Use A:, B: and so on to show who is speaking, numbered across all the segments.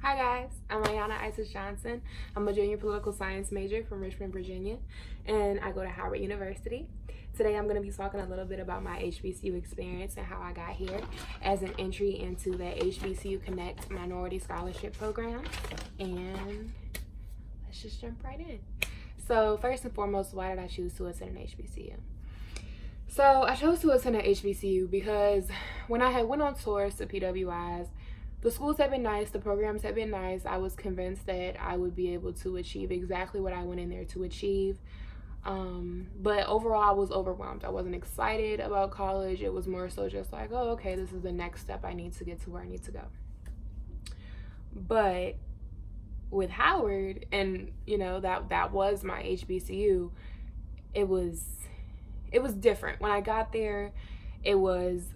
A: Hi guys, I'm Iyaana Isis Johnson. I'm a junior political science major from Richmond, Virginia, and I go to Howard University. Today I'm going to be talking a little bit about my HBCU experience and how I got here as an entry into the HBCU CONNECT Minority Scholarship Program. And let's just jump right in. So first and foremost, why did I choose to attend an HBCU? So I chose to attend an HBCU because when I had went on tours to PWIs, the schools have been nice, the programs have been nice. I was convinced that I would be able to achieve exactly what I went in there to achieve. But overall, I was overwhelmed. I wasn't excited about college. It was more so just like, oh, okay, this is the next step. I need to get to where I need to go. But with Howard, and that was my HBCU, it was different. When I got there, it was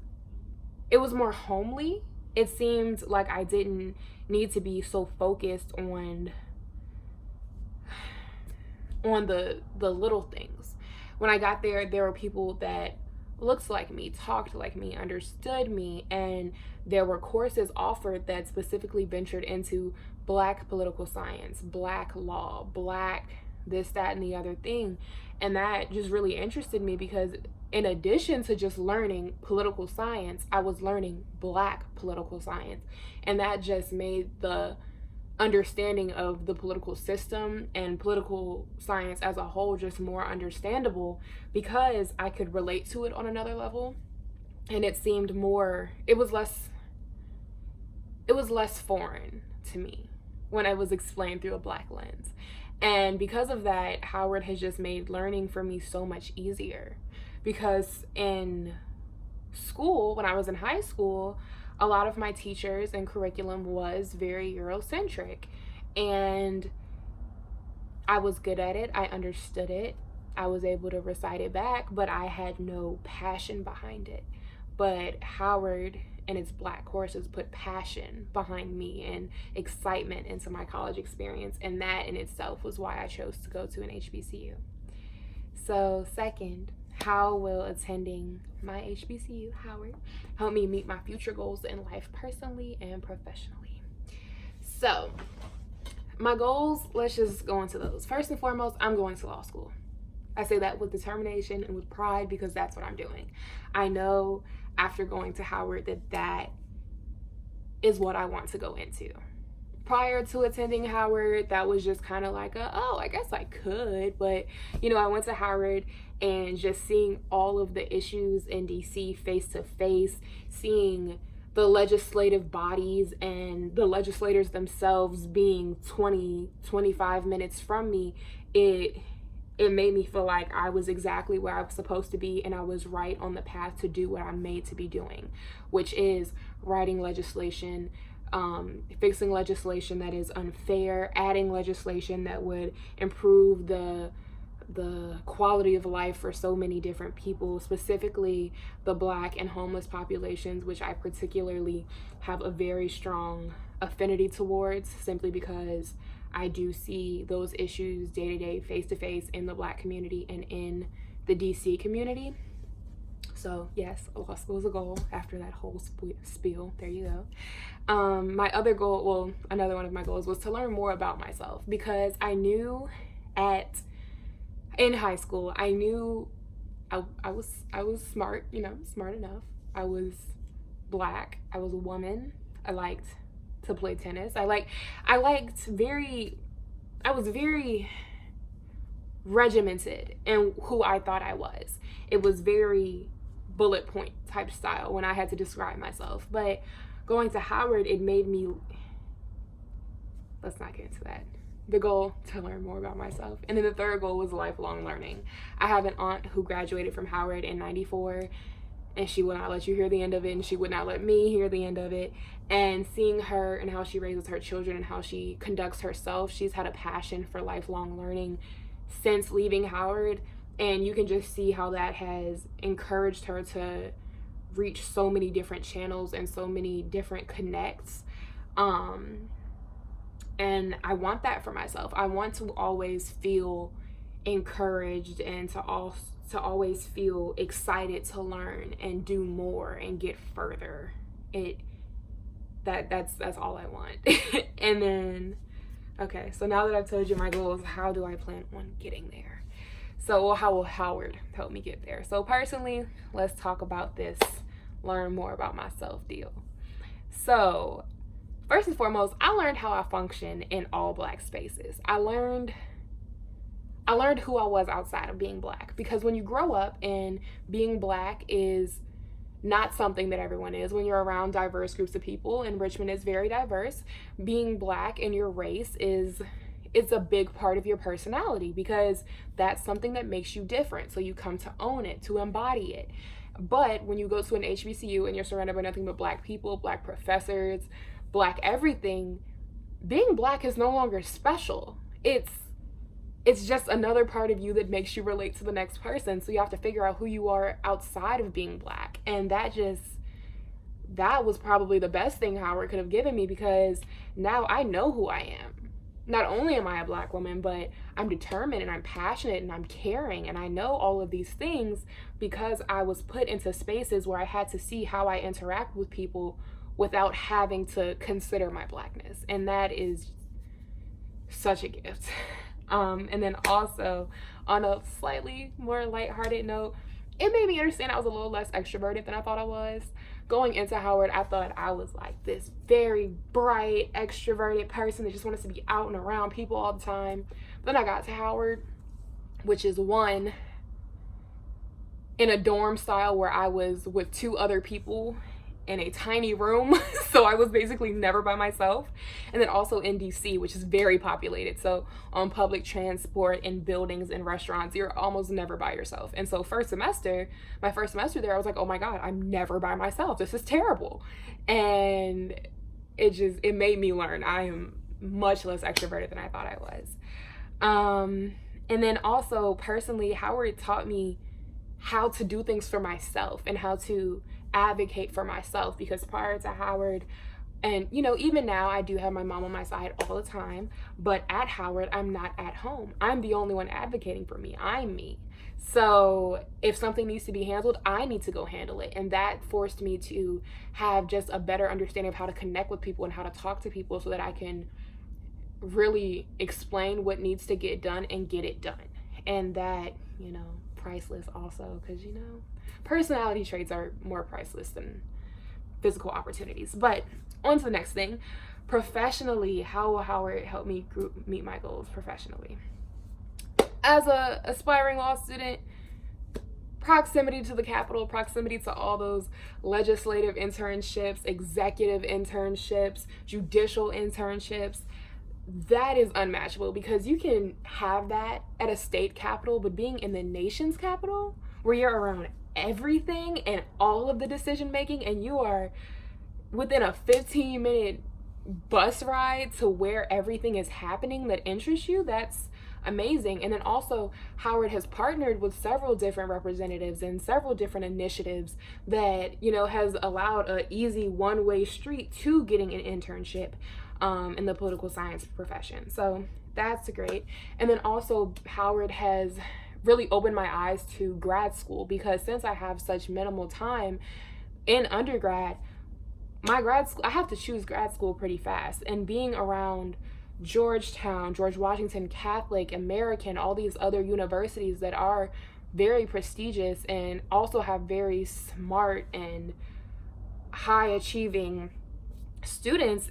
A: more homely. It seemed like I didn't need to be so focused on the little things. When I got there were people that looked like me, talked like me, understood me, and there were courses offered that specifically ventured into Black political science, Black law, Black this, that, and the other thing. And that just really interested me because in addition to just learning political science, I was learning Black political science. And that just made the understanding of the political system and political science as a whole just more understandable because I could relate to it on another level. And it seemed it was less foreign to me when it was explained through a Black lens. And because of that, Howard has just made learning for me so much easier. Because in school, when I was in high school, a lot of my teachers and curriculum was very Eurocentric. And I was good at it. I understood it. I was able to recite it back, but I had no passion behind it. But Howard and its Black courses put passion behind me and excitement into my college experience, and that in itself was why I chose to go to an HBCU. So second, how will attending my HBCU, Howard, help me meet my future goals in life personally and professionally? So my goals, let's just go into those. First and foremost, I'm going to law school. I say that with determination and with pride because that's what I'm doing. I know after going to Howard that is what I want to go into. Prior to attending Howard, that was just kind of like I guess I could, but I went to Howard and just seeing all of the issues in DC face to face, seeing the legislative bodies and the legislators themselves being 20-25 minutes from me, it made me feel like I was exactly where I was supposed to be, and I was right on the path to do what I'm made to be doing, which is writing legislation, fixing legislation that is unfair, adding legislation that would improve the quality of life for so many different people, specifically the Black and homeless populations, which I particularly have a very strong affinity towards, simply because I do see those issues day to day, face to face in the Black community and in the DC community. So yes, law school is a goal after that whole spiel. There you go. My other goal, well, another one of my goals was to learn more about myself, because I knew in high school, I knew I was smart, smart enough. I was Black. I was a woman. I liked to play tennis. I was very regimented in who I thought I was. It was very bullet point type style when I had to describe myself. But going to Howard, it made me, let's not get into that. The goal to learn more about myself. And then the third goal was lifelong learning. I have an aunt who graduated from Howard in 94, and she would not let you hear the end of it, and she would not let me hear the end of it. And seeing her and how she raises her children and how she conducts herself, she's had a passion for lifelong learning since leaving Howard, and you can just see how that has encouraged her to reach so many different channels and so many different connects. And I want that for myself. I want to always feel encouraged and to always feel excited to learn and do more and get further. That's all I want. And then, okay, so now that I've told you my goals, how do I plan on getting there? So, well, how will Howard help me get there? So personally, let's talk about this learn more about myself deal. So first and foremost, I learned how I function in all Black spaces. I learned who I was outside of being Black, because when you grow up and being Black is not something that everyone is. When you're around diverse groups of people, and Richmond is very diverse, being Black and your race it's a big part of your personality, because that's something that makes you different. So you come to own it, to embody it. But when you go to an HBCU and you're surrounded by nothing but Black people, Black professors, Black everything, being Black is no longer special. It's just another part of you that makes you relate to the next person. So you have to figure out who you are outside of being Black. And that was probably the best thing Howard could have given me, because now I know who I am. Not only am I a Black woman, but I'm determined and I'm passionate and I'm caring, and I know all of these things because I was put into spaces where I had to see how I interact with people without having to consider my Blackness. And that is such a gift. And then also, on a slightly more lighthearted note, it made me understand I was a little less extroverted than I thought I was. Going into Howard, I thought I was like this very bright, extroverted person that just wanted to be out and around people all the time. Then I got to Howard, which is one, in a dorm style where I was with 2 other people in a tiny room. So I was basically never by myself. And then also in DC, which is very populated. So on public transport, in buildings and restaurants, you're almost never by yourself. And so my first semester there, I was like, oh my God, I'm never by myself. This is terrible. And it made me learn. I am much less extroverted than I thought I was. And then also personally, Howard taught me how to do things for myself and how to advocate for myself, because prior to Howard, and even now, I do have my mom on my side all the time, but at Howard, I'm not at home. I'm the only one advocating for me. I'm me. So if something needs to be handled, I need to go handle it. And that forced me to have just a better understanding of how to connect with people and how to talk to people, so that I can really explain what needs to get done and get it done. And that, priceless also, because personality traits are more priceless than physical opportunities. But on to the next thing. Professionally, how will Howard help me meet my goals professionally? As a aspiring law student, proximity to the Capitol, proximity to all those legislative internships, executive internships, judicial internships, that is unmatchable, because you can have that at a state capital, but being in the nation's capital, where you're around everything and all of the decision making, and you are within a 15-minute bus ride to where everything is happening that interests you, that's amazing. And then also, Howard has partnered with several different representatives and several different initiatives that has allowed an easy one-way street to getting an internship in the political science profession. So that's great. And then also, Howard has really opened my eyes to grad school, because since I have such minimal time in undergrad, my grad school, I have to choose grad school pretty fast. And being around Georgetown, George Washington, Catholic, American, all these other universities that are very prestigious and also have very smart and high achieving students,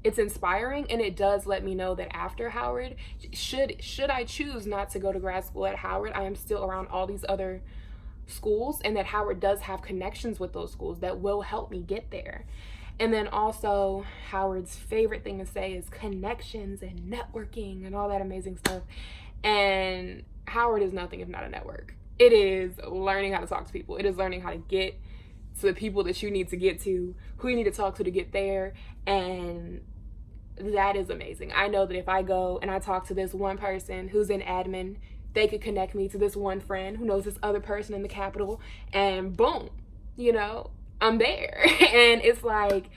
A: it's inspiring, and it does let me know that after Howard, should I choose not to go to grad school at Howard, I am still around all these other schools, and that Howard does have connections with those schools that will help me get there. And then also, Howard's favorite thing to say is connections and networking and all that amazing stuff. And Howard is nothing if not a network. It is learning how to talk to people. It is learning how to get to the people that you need to get to, who you need to talk to get there. And that is amazing. I know that if I go and I talk to this one person who's in admin, they could connect me to this one friend who knows this other person in the Capitol, and boom, I'm there. And it's like,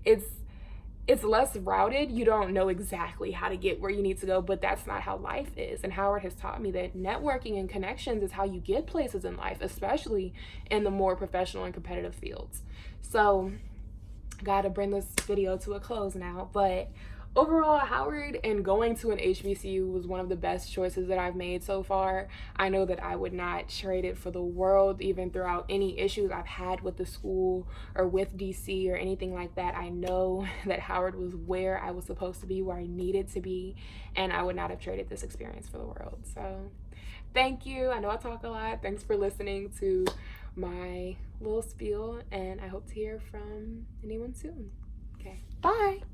A: it's less routed. You don't know exactly how to get where you need to go, but that's not how life is. And Howard has taught me that networking and connections is how you get places in life, especially in the more professional and competitive fields. So gotta bring this video to a close now, but overall, Howard and going to an HBCU was one of the best choices that I've made so far. I know that I would not trade it for the world, even throughout any issues I've had with the school or with DC or anything like that. I know that Howard was where I was supposed to be, where I needed to be, and I would not have traded this experience for the world. So thank you. I know I talk a lot. Thanks for listening to my little spiel, and I hope to hear from anyone soon. Okay, bye.